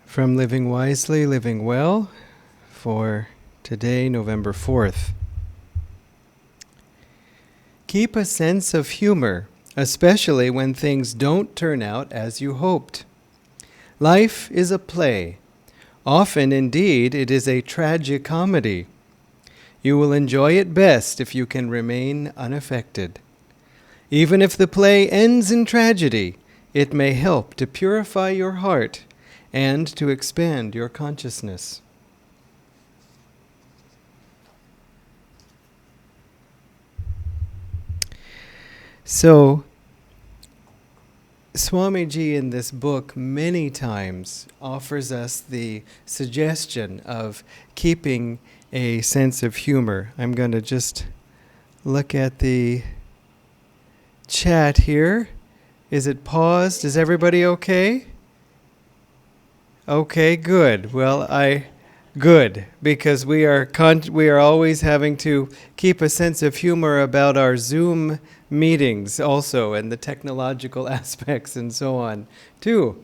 From Living Wisely, Living Well for today, November 4th. Keep a sense of humor, especially when things don't turn out as you hoped. Life is a play. Often, indeed, it is a tragicomedy. You will enjoy it best if you can remain unaffected. Even if the play ends in tragedy, it may help to purify your heart and to expand your consciousness. So, Swamiji in this book many times offers us the suggestion of keeping a sense of humor. I'm going to just look at the chat here. Is it paused? Is everybody okay? Okay, good. Well, good, because we are always having to keep a sense of humor about our Zoom meetings also, and the technological aspects and so on, too.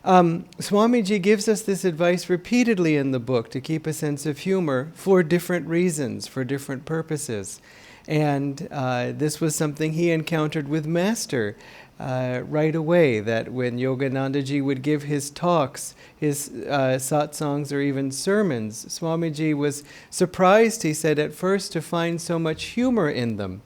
Swamiji gives us this advice repeatedly in the book to keep a sense of humor for different reasons, for different purposes. And this was something he encountered with Master right away, that when Yoganandaji would give his talks, his satsangs or even sermons, Swamiji was surprised, he said, at first to find so much humor in them.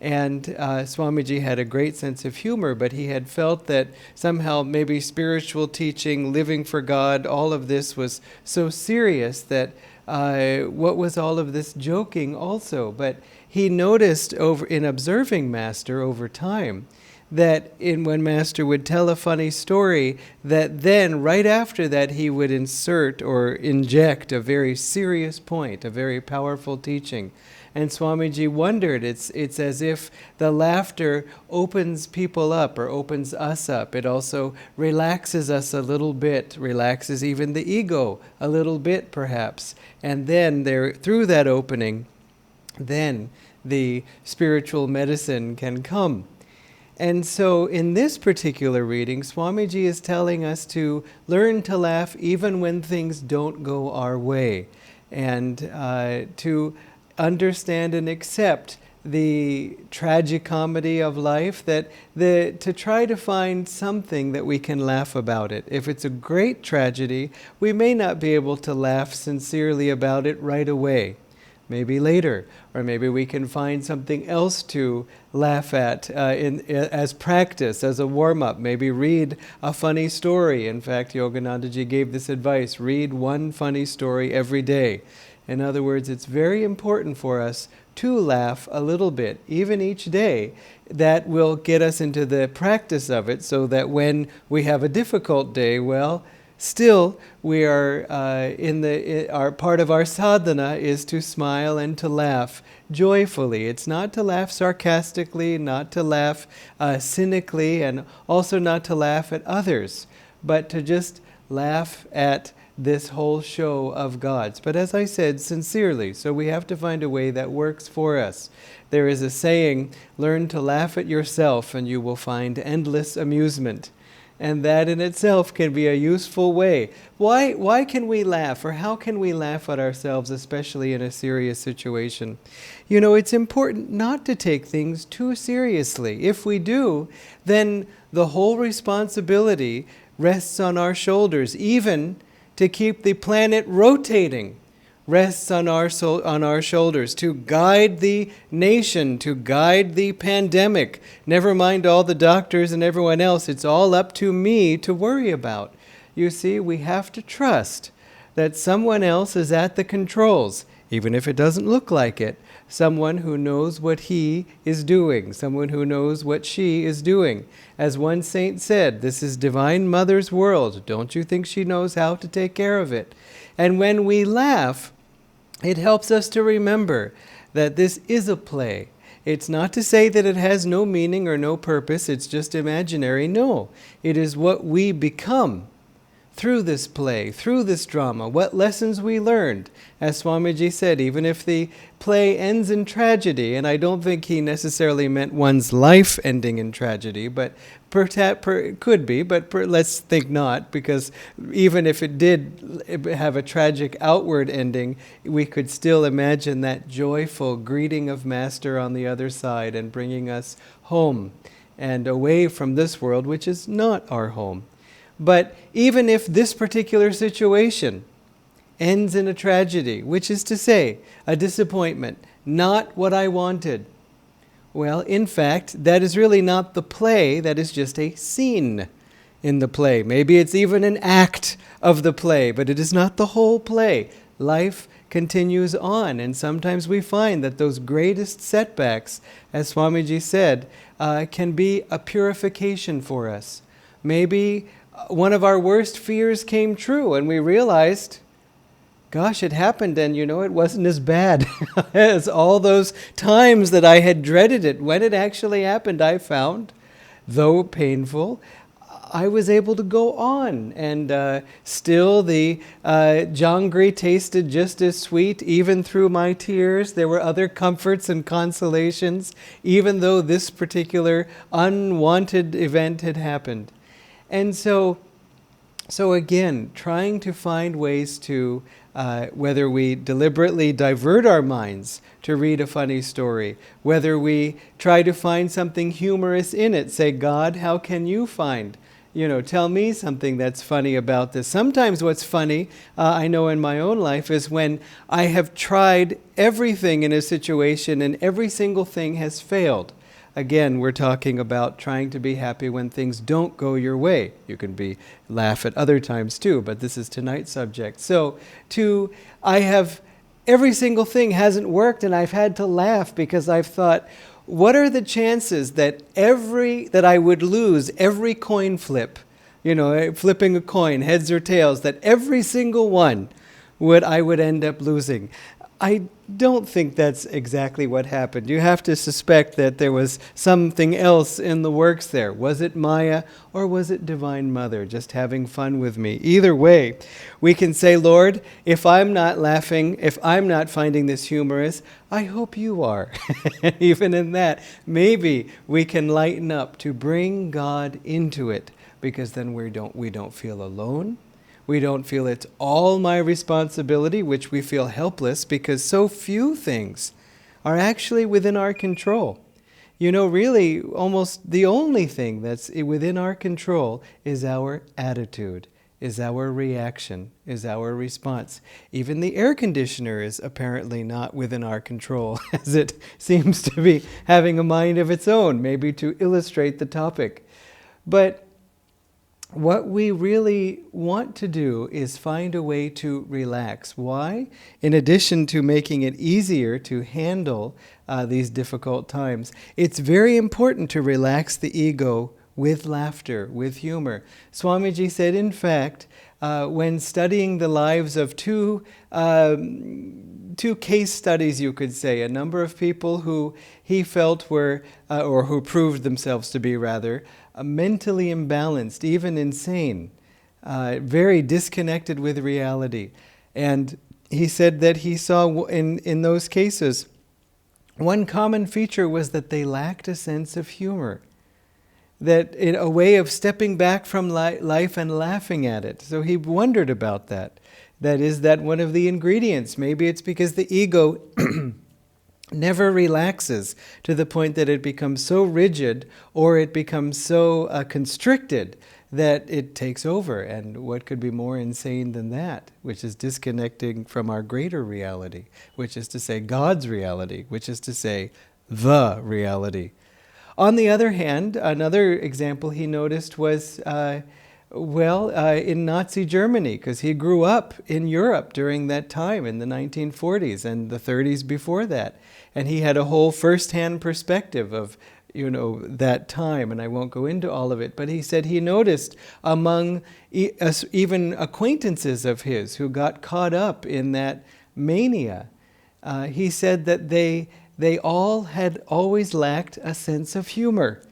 And Swamiji had a great sense of humor, but he had felt that somehow maybe spiritual teaching, living for God, all of this was so serious that what was all of this joking also? But he noticed in observing Master over time that when Master would tell a funny story, that then right after that he would insert or inject a very serious point, a very powerful teaching. And Swamiji wondered, it's as if the laughter opens people up or opens us up. It also relaxes us a little bit, relaxes even the ego a little bit perhaps. And then through that opening, then the spiritual medicine can come. And so in this particular reading, Swamiji is telling us to learn to laugh even when things don't go our way, and to understand and accept the tragicomedy of life, to try to find something that we can laugh about it. If it's a great tragedy, we may not be able to laugh sincerely about it right away. Maybe later, or maybe we can find something else to laugh at as practice, as a warm-up. Maybe read a funny story. In fact, Yoganandaji gave this advice: read one funny story every day. In other words, it's very important for us to laugh a little bit, even each day. That will get us into the practice of it, so that when we have a difficult day, well, still, we are our part of our sadhana is to smile and to laugh joyfully. It's not to laugh sarcastically, not to laugh cynically, and also not to laugh at others, but to just laugh at this whole show of God's. But as I said, sincerely. So we have to find a way that works for us. There is a saying, learn to laugh at yourself and you will find endless amusement. And that in itself can be a useful way. Why can we laugh, or how can we laugh at ourselves, especially in a serious situation? You know, it's important not to take things too seriously. If we do, then the whole responsibility rests on our shoulders. Even to keep the planet rotating rests on our shoulders, to guide the nation, to guide the pandemic. Never mind all the doctors and everyone else. It's all up to me to worry about. You see, we have to trust that someone else is at the controls, even if it doesn't look like it. Someone who knows what he is doing, someone who knows what she is doing. As one saint said, this is Divine Mother's world. Don't you think she knows how to take care of it? And when we laugh, it helps us to remember that this is a play. It's not to say that it has no meaning or no purpose, it's just imaginary. No, it is what we become through this play, through this drama, what lessons we learned. As Swamiji said, even if the play ends in tragedy, and I don't think he necessarily meant one's life ending in tragedy, but could be, but let's think not, because even if it did have a tragic outward ending, we could still imagine that joyful greeting of Master on the other side and bringing us home and away from this world, which is not our home. But even if this particular situation ends in a tragedy, which is to say, a disappointment, not what I wanted, well, in fact, that is really not the play, that is just a scene in the play. Maybe it's even an act of the play, but it is not the whole play. Life continues on, and sometimes we find that those greatest setbacks, as Swamiji said, can be a purification for us. Maybe one of our worst fears came true, and we realized, gosh, it happened, and it wasn't as bad as all those times that I had dreaded it. When it actually happened, I found, though painful, I was able to go on, and still the jangri tasted just as sweet, even through my tears. There were other comforts and consolations, even though this particular unwanted event had happened. And so again, trying to find ways to, whether we deliberately divert our minds to read a funny story, whether we try to find something humorous in it, say, God, how can you find, tell me something that's funny about this. Sometimes what's funny, I know in my own life, is when I have tried everything in a situation and every single thing has failed. Again, we're talking about trying to be happy when things don't go your way. You can laugh at other times too, but this is tonight's subject. So, every single thing hasn't worked, and I've had to laugh because I've thought, what are the chances that I would lose every coin flip, flipping a coin, heads or tails, that every single one I would end up losing? I don't think that's exactly what happened. You have to suspect that there was something else in the works there. Was it Maya or was it Divine Mother just having fun with me? Either way, we can say, Lord, if I'm not laughing, if I'm not finding this humorous, I hope you are. Even in that, maybe we can lighten up to bring God into it, because then we don't feel alone. We don't feel it's all my responsibility, which we feel helpless because so few things are actually within our control. Really, almost the only thing that's within our control is our attitude, is our reaction, is our response. Even the air conditioner is apparently not within our control, as it seems to be having a mind of its own, maybe to illustrate the topic. But what we really want to do is find a way to relax. Why? In addition to making it easier to handle these difficult times, it's very important to relax the ego with laughter, with humor. Swamiji said, in fact, when studying the lives of two case studies, you could say, a number of people who he felt were, or who proved themselves to be rather, mentally imbalanced, even insane, very disconnected with reality. And he said that he saw in those cases, one common feature was that they lacked a sense of humor, that in a way of stepping back from life and laughing at it. So he wondered about that. Is that one of the ingredients? Maybe it's because the ego never relaxes to the point that it becomes so rigid or it becomes so constricted that it takes over. And what could be more insane than that, which is disconnecting from our greater reality, which is to say God's reality, which is to say the reality. On the other hand, another example he noticed was in Nazi Germany, because he grew up in Europe during that time in the 1940s and the 30s before that. And he had a whole first-hand perspective of, that time, and I won't go into all of it. But he said he noticed among even acquaintances of his who got caught up in that mania, he said that they all had always lacked a sense of humor.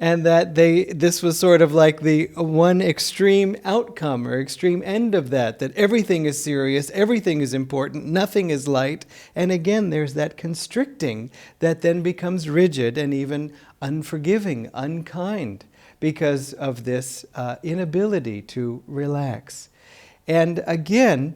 and that this was sort of like the one extreme outcome or extreme end of that everything is serious, everything is important, nothing is light. And again, there's that constricting that then becomes rigid and even unforgiving, unkind, because of this inability to relax. And again,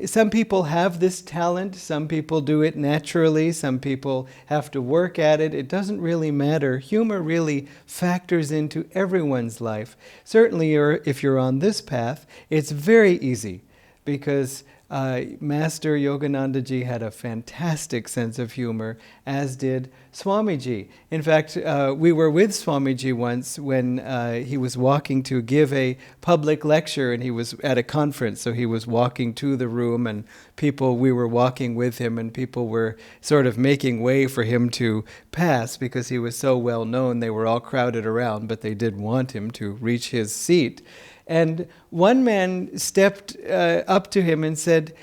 some people have this talent, some people do it naturally, some people have to work at it. It doesn't really matter. Humor really factors into everyone's life. Certainly, if you're on this path, it's very easy, because Master Yoganandaji had a fantastic sense of humor, as did Swamiji. In fact, we were with Swamiji once when he was walking to give a public lecture, and he was at a conference, so he was walking to the room, and we were walking with him, and people were sort of making way for him to pass because he was so well known. They were all crowded around, but they did want him to reach his seat. And one man stepped up to him and said,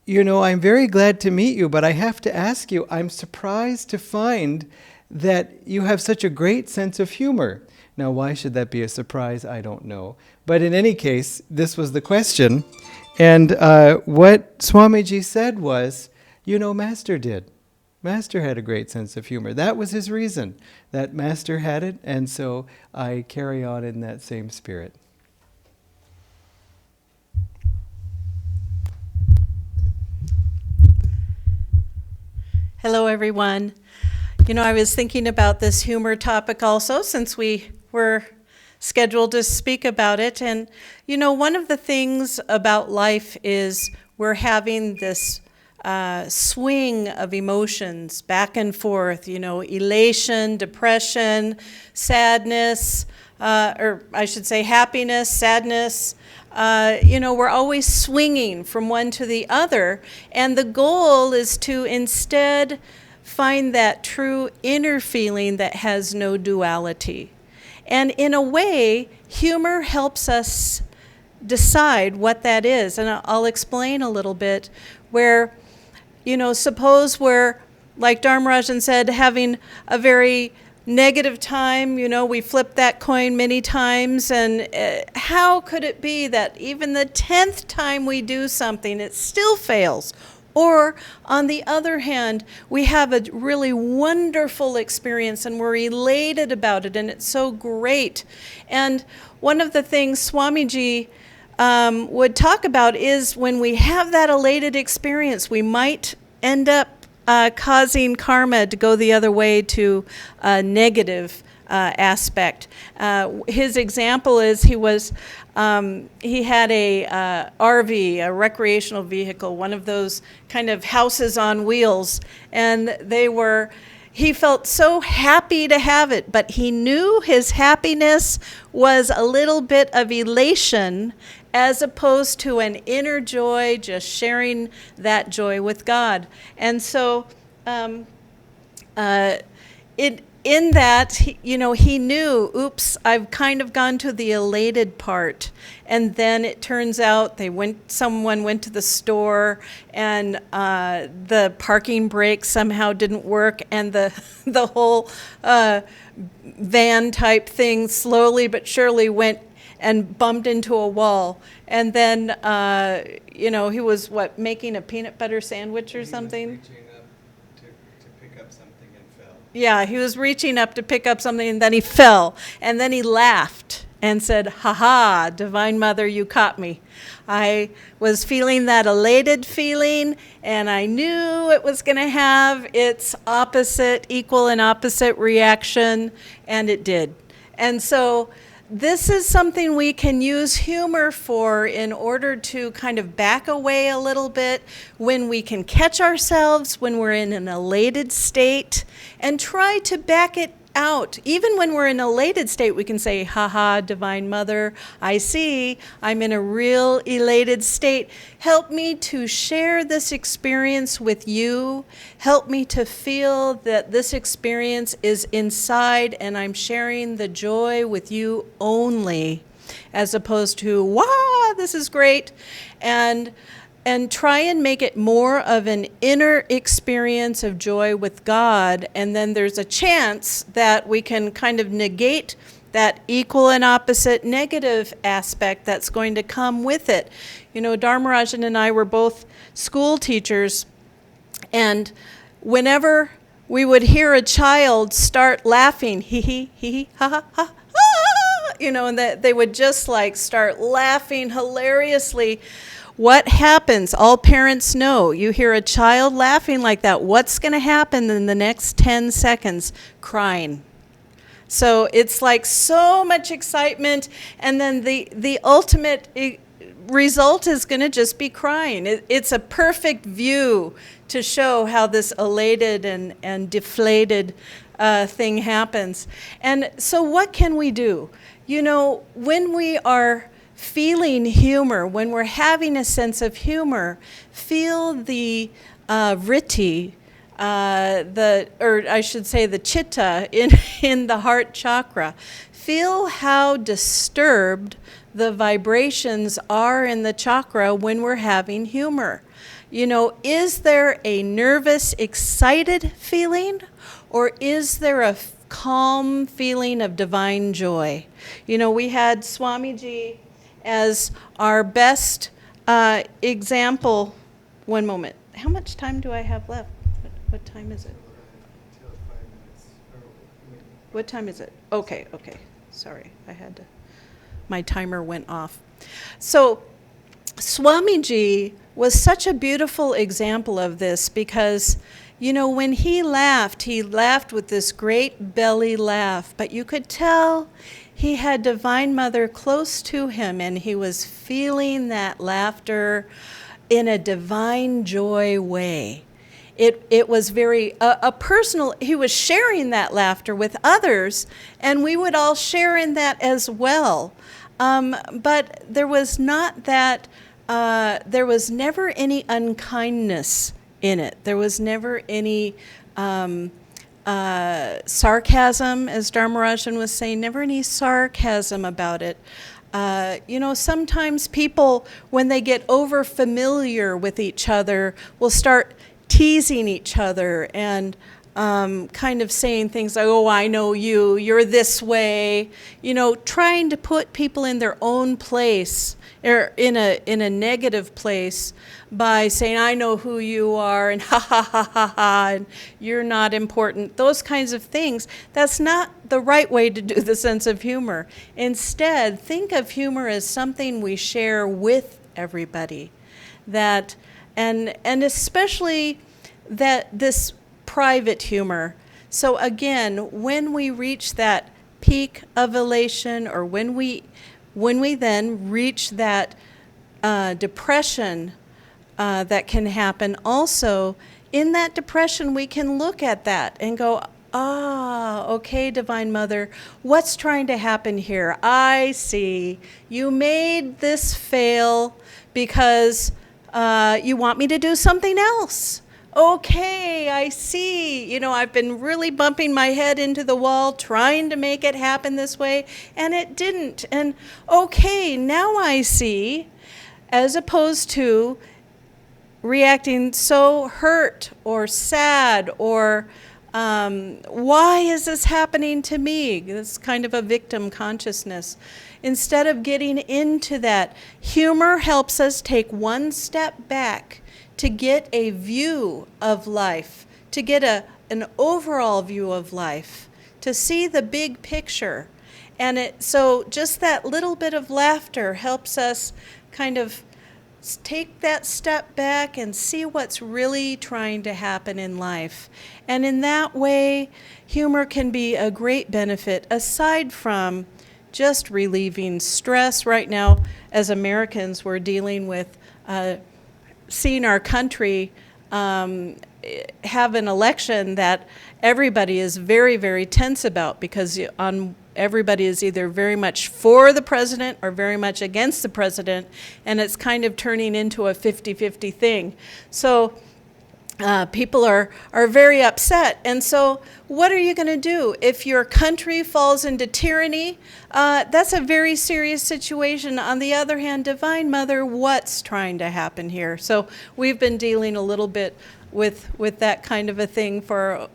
I'm very glad to meet you, but I have to ask you, I'm surprised to find that you have such a great sense of humor. Now, why should that be a surprise? I don't know. But in any case, this was the question. And what Swamiji said was, Master did. Master had a great sense of humor. That was his reason, that Master had it, and so I carry on in that same spirit. Hello, everyone. I was thinking about this humor topic also, since we were scheduled to speak about it. And, one of the things about life is we're having this swing of emotions back and forth, elation, depression, sadness, or I should say happiness, sadness. We're always swinging from one to the other, and the goal is to instead find that true inner feeling that has no duality. And in a way, humor helps us decide what that is, and I'll explain a little bit where, suppose we're, like Dharmarajan said, having a very negative time, we flip that coin many times, and how could it be that even the 10th time we do something, it still fails? Or, on the other hand, we have a really wonderful experience and we're elated about it, and it's so great. And one of the things Swamiji would talk about is when we have that elated experience, we might end up causing karma to go the other way to a negative aspect. His example is he had a RV, a recreational vehicle, one of those kind of houses on wheels, and he felt so happy to have it, but he knew his happiness was a little bit of elation as opposed to an inner joy, just sharing that joy with God. And so in that, he knew, oops, I've kind of gone to the elated part. And then it turns out someone went to the store, and the parking brake somehow didn't work, and the whole van type thing slowly but surely went and bumped into a wall. And then, he was, making a peanut butter sandwich or something? He was reaching up to pick up something and fell. Yeah, he was reaching up to pick up something, and then he fell. And then he laughed and said, "Ha-ha, Divine Mother, you caught me." I was feeling that elated feeling, and I knew it was going to have its equal and opposite reaction, and it did. And so this is something we can use humor for in order to kind of back away a little bit when we can catch ourselves, when we're in an elated state, and try to back it out. Even when we're in an elated state, we can say, "Ha-ha, Divine Mother, I see, I'm in a real elated state. Help me to share this experience with you. Help me to feel that this experience is inside and I'm sharing the joy with you only," as opposed to, "Wow, this is great." And and try and make it more of an inner experience of joy with God, and then there's a chance that we can kind of negate that equal and opposite negative aspect that's going to come with it. You know, Dharmarajan and I were both school teachers, and whenever we would hear a child start laughing, hee hee, hee hee, ha ha ha, ah, you know, and that they would just like start laughing hilariously. What happens? All parents know. You hear a child laughing like that, what's going to happen in the next 10 seconds? Crying. So it's like so much excitement, and then the ultimate result is going to just be crying. It's a perfect view to show how this elated and deflated thing happens. And so what can we do? You know, when we are feeling humor, when we're having a sense of humor, feel the vritti, or I should say the chitta in the heart chakra. Feel how disturbed the vibrations are in the chakra when we're having humor. You know, is there a nervous, excited feeling, or is there a calm feeling of divine joy? You know, we had Swamiji as our best example. One moment. How much time do I have left? What time is it? What time is it? Okay. Sorry, my timer went off. So Swamiji was such a beautiful example of this because, you know, when he laughed with this great belly laugh, but you could tell he had Divine Mother close to him, and he was feeling that laughter in a divine joy way. It was very a personal, he was sharing that laughter with others, and we would all share in that as well. But there was not that, there was never any unkindness in it. There was never any sarcasm, as Dharmarajan was saying, never any sarcasm about it. You know, sometimes people, when they get over familiar with each other, will start teasing each other and kind of saying things like, oh, I know you, you're this way, you know, trying to put people in their own place, or in a negative place, by saying, I know who you are, and ha ha ha ha ha, and you're not important, those kinds of things. That's not the right way to do the sense of humor. Instead, think of humor as something we share with everybody. That, and especially that this private humor. So again, when we reach that peak of elation, or when we then reach that depression that can happen, also in that depression we can look at that and go, okay, Divine Mother, what's trying to happen here? I see. You made this fail because you want me to do something else. Okay, I see. You know, I've been really bumping my head into the wall trying to make it happen this way, and it didn't. And okay, now I see, as opposed to reacting so hurt or sad or why is this happening to me? It's kind of a victim consciousness. Instead of getting into that, humor helps us take one step back to get a view of life, to get an overall view of life, to see the big picture. And so just that little bit of laughter helps us kind of take that step back and see what's really trying to happen in life. And in that way, humor can be a great benefit, aside from just relieving stress. Right now, as Americans, we're dealing with seeing our country have an election that everybody is very, very tense about, because everybody is either very much for the president or very much against the president, and it's kind of turning into a 50-50 thing. So people are very upset. And so what are you going to do? If your country falls into tyranny, that's a very serious situation. On the other hand, Divine Mother, what's trying to happen here? So we've been dealing a little bit with that kind of a thing for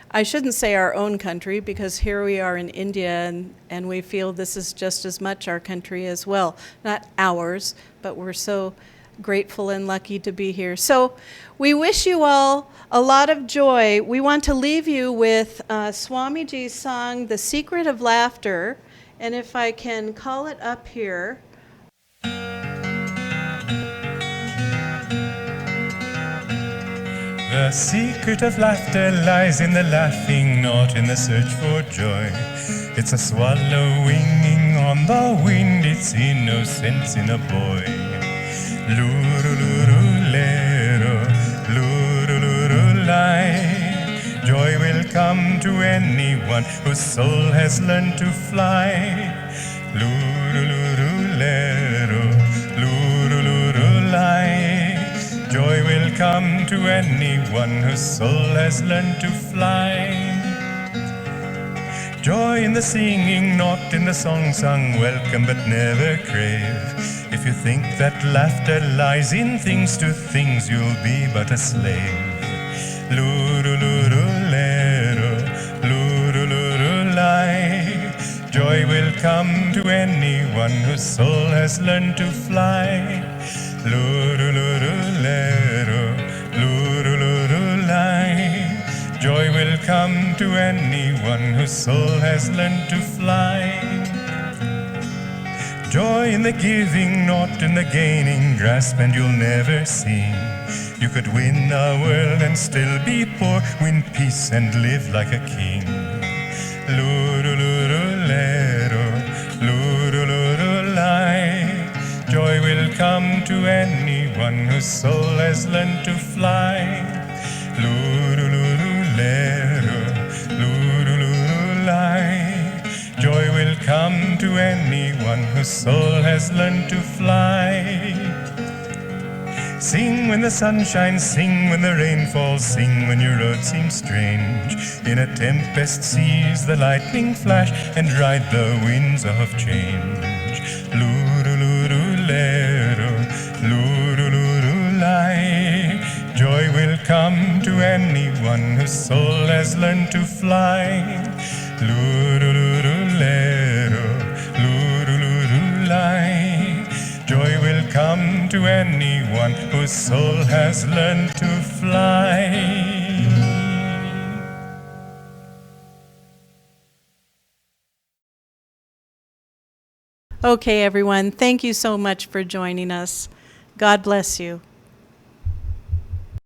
I shouldn't say our own country, because here we are in India, and we feel this is just as much our country as well. Not ours, but we're so grateful and lucky to be here. So we wish you all a lot of joy. We want to leave you with Swamiji's song, The Secret of Laughter. And if I can call it up here. The secret of laughter lies in the laughing, not in the search for joy. It's a swallow winging on the wind, it's innocence in a boy. Luru-luru-lero, luru-luru-lai. Joy will come to anyone whose soul has learned to fly. Luru-luru-lero, luru-luru-lai. Joy will come to anyone whose soul has learned to fly. Joy in the singing, not in the song sung, welcome but never crave. If you think that laughter lies in things to things, you'll be but a slave. Luru-luru-lero, luru-luru-lai. Joy will come to anyone whose soul has learned to fly. Luru-luru-lero, luru-luru-lai. Joy will come to anyone whose soul has learned to fly. Joy in the giving, not in the gaining. Grasp and you'll never sing. You could win the world and still be poor. Win peace and live like a king. Luru-luru-lero, luru-luru-lai. Joy will come to anyone whose soul has learned to fly. Luru-luru-lero, luru-luru-lai. Joy will come to anyone whose soul has learned to fly. Sing when the sun shines, sing when the rain falls, sing when your road seems strange. In a tempest seize the lightning flash and ride the winds of change. Luru-luru-lero, luru-luru-lai. Joy will come to anyone whose soul has learned to fly. Luru-luru-lero, luru-luru-lai. Joy will come to anyone whose soul has learned to fly. Okay, everyone, thank you so much for joining us. God bless you.